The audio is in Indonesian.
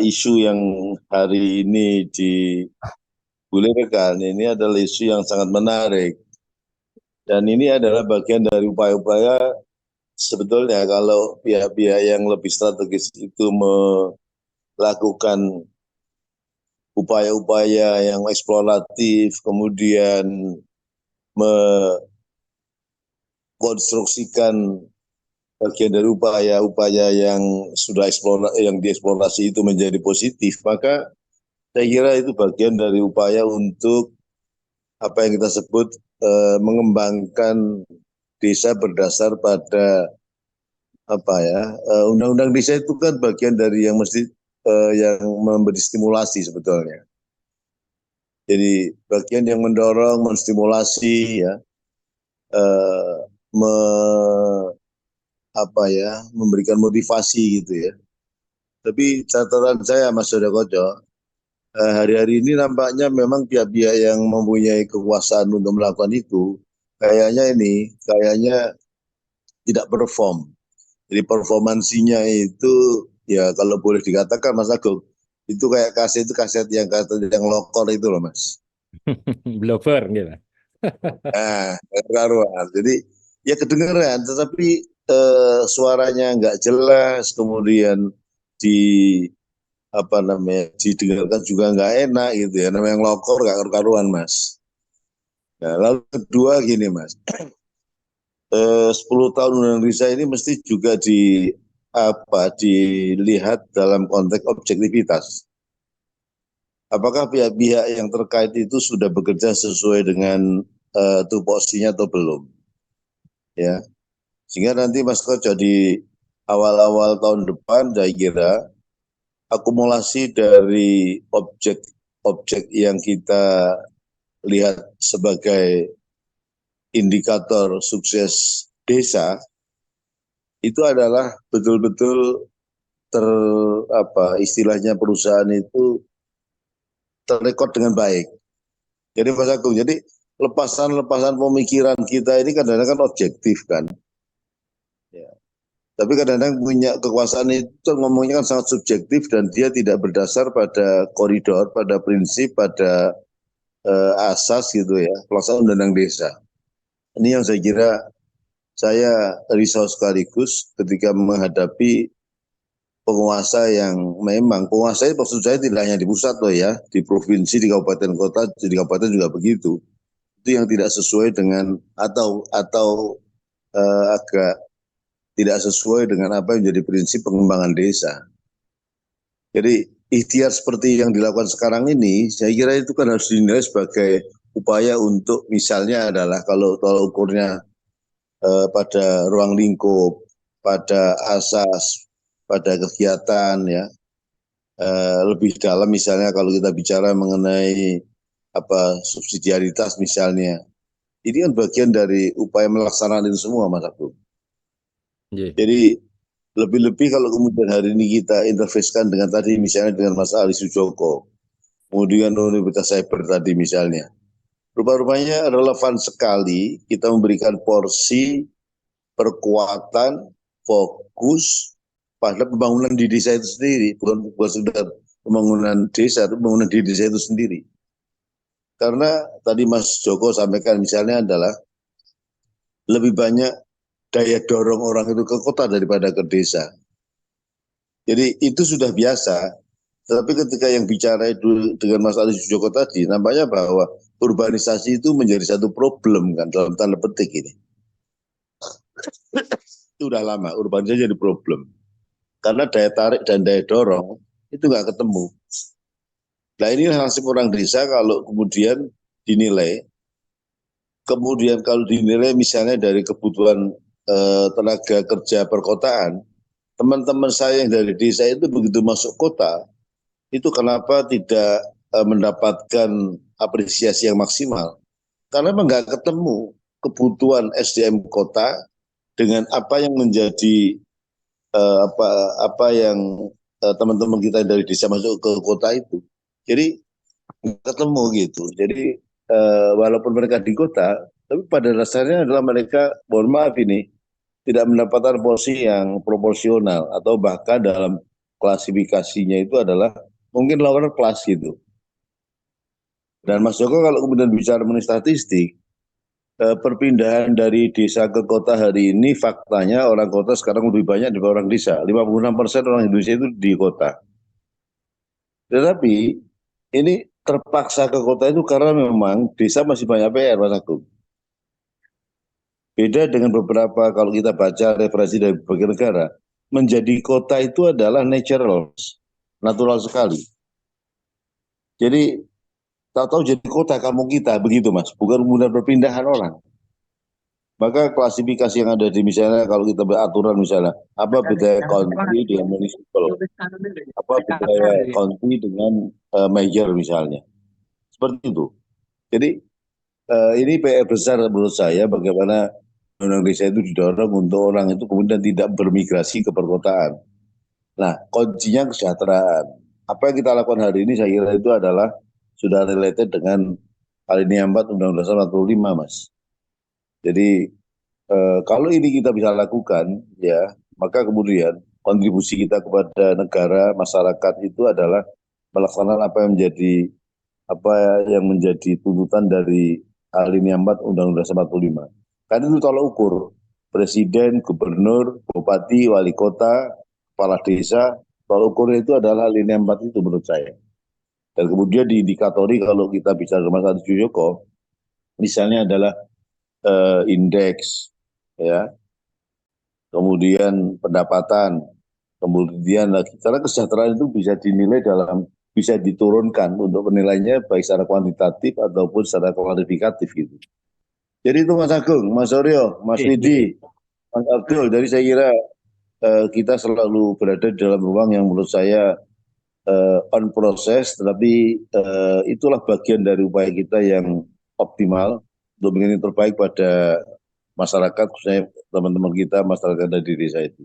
isu yang hari ini digulirkan ini adalah isu yang sangat menarik. Dan ini adalah bagian dari upaya-upaya sebetulnya kalau pihak-pihak yang lebih strategis itu melakukan upaya-upaya yang eksploratif, kemudian mengkonstruksikan bagian dari upaya-upaya yang yang dieksplorasi itu menjadi positif, maka saya kira itu bagian dari upaya untuk apa yang kita sebut mengembangkan desa berdasar pada undang-undang desa itu kan bagian dari yang mesti yang memberi stimulasi sebetulnya. Jadi bagian yang mendorong, menstimulasi ya, memberikan motivasi gitu ya. Tapi catatan saya Mas Surya Koco, hari-hari ini nampaknya memang pihak-pihak yang mempunyai kekuasaan untuk melakukan itu kayaknya tidak perform. Jadi performansinya itu ya kalau boleh dikatakan Mas Agung, itu kayak kaset yang lokor itu loh Mas. Blower gitu. Nah, karuan. Jadi ya kedengeran, tetapi suaranya nggak jelas, kemudian di didengarkan juga nggak enak gitu ya. Namanya yang lokor nggak karuan Mas. Nah, lalu kedua gini Mas, 10 tahun Undang-Undang Desa ini mesti juga dilihat dalam konteks objektivitas. Apakah pihak-pihak yang terkait itu sudah bekerja sesuai dengan tupoksinya atau belum? Ya, sehingga nanti Mas Koco di awal-awal tahun depan saya kira akumulasi dari objek-objek yang kita lihat sebagai indikator sukses desa itu adalah betul-betul istilahnya perusahaan itu terrekod dengan baik. Jadi Mas Agung, jadi lepasan-lepasan pemikiran kita ini kadang-kadang kan objektif kan. Ya. Tapi kadang-kadang punya kekuasaan itu ngomongnya kan sangat subjektif dan dia tidak berdasar pada koridor, pada prinsip, pada asas gitu ya, pelaksanaan undang-undang desa. Ini yang saya kira saya risau sekaligus ketika menghadapi penguasa yang memang penguasa itu maksud saya tidak hanya di pusat loh ya, di provinsi, di kabupaten kota, di kabupaten juga begitu. Itu yang tidak sesuai dengan atau agak tidak sesuai dengan apa yang menjadi prinsip pengembangan desa. Jadi ikhtiar seperti yang dilakukan sekarang ini, saya kira itu kan harus dinilai sebagai upaya untuk misalnya adalah kalau ukurnya pada ruang lingkup, pada asas, pada kegiatan ya, lebih dalam misalnya kalau kita bicara mengenai subsidiaritas misalnya, ini kan bagian dari upaya melaksanakan itu semua Mas Abdul. Jadi lebih-lebih kalau kemudian hari ini kita interfacekan dengan tadi misalnya dengan Mas Ali Sujoko, kemudian Universitas Cyber tadi misalnya, rupa-rupanya relevan sekali kita memberikan porsi perkuatan fokus pada pembangunan di desa itu sendiri, bukan sekedar pembangunan desa, itu pembangunan di desa itu sendiri. Karena tadi Mas Joko sampaikan misalnya adalah lebih banyak daya dorong orang itu ke kota daripada ke desa. Jadi itu sudah biasa, tapi ketika yang bicara itu dengan Mas Ali Joko tadi, nampaknya bahwa urbanisasi itu menjadi satu problem kan dalam tanda petik ini. Itu udah lama, urbanisasi jadi problem. Karena daya tarik dan daya dorong itu nggak ketemu. Nah ini nasib orang desa kalau kemudian dinilai, kemudian kalau dinilai misalnya dari kebutuhan tenaga kerja perkotaan, teman-teman saya yang dari desa itu begitu masuk kota, itu kenapa tidak mendapatkan apresiasi yang maksimal? Karena memang nggak ketemu kebutuhan SDM kota dengan apa yang menjadi apa yang teman-teman kita dari desa masuk ke kota itu. Jadi nggak ketemu gitu. Jadi walaupun mereka di kota, tapi pada dasarnya adalah mereka, mohon maaf ini, tidak mendapatkan porsi yang proporsional atau bahkan dalam klasifikasinya itu adalah mungkin lower class gitu. Dan Mas Joko kalau kemudian bicara mengenai statistik, perpindahan dari desa ke kota hari ini faktanya orang kota sekarang lebih banyak daripada orang desa. 56% orang Indonesia itu di kota. Tetapi ini terpaksa ke kota itu karena memang desa masih banyak PR, Mas Agung. Beda dengan beberapa kalau kita baca referensi dari berbagai negara, menjadi kota itu adalah natural sekali. Jadi tahu-tahu jadi kota kampung kita begitu Mas, bukan kemudian perpindahan orang. Maka klasifikasi yang ada di misalnya kalau kita beraturan misalnya apa budaya country dengan municipal, apa budaya country dengan major misalnya, seperti itu. Jadi ini PR besar menurut saya bagaimana undang desa itu didorong untuk orang itu kemudian tidak bermigrasi ke perkotaan. Nah, kuncinya kesejahteraan. Apa yang kita lakukan hari ini saya kira itu adalah sudah related dengan alinea 4 Undang-Undang Dasar 45, Mas. Jadi kalau ini kita bisa lakukan, ya, maka kemudian kontribusi kita kepada negara, masyarakat itu adalah melaksanakan apa yang menjadi tuntutan dari alinea 4 Undang-Undang Dasar 45. Kan itu tolak ukur presiden, gubernur, bupati, wali kota, kepala desa, tolak ukurnya itu adalah alinea 4 itu menurut saya. Dan kemudian diindikatori kalau kita bicara Mas Adi Joko, misalnya adalah indeks, ya, kemudian pendapatan, kemudian lagi karena kesejahteraan itu bisa dinilai bisa diturunkan untuk penilaiannya baik secara kuantitatif ataupun secara kualifikatif gitu. Jadi itu Mas Agung, Mas Oryo, Mas Widi, Mas Abdul. Jadi saya kira kita selalu berada di dalam ruang yang menurut saya on proses, tetapi itulah bagian dari upaya kita yang optimal untuk menjadi terbaik pada masyarakat, khususnya teman-teman kita masyarakat dari desa itu.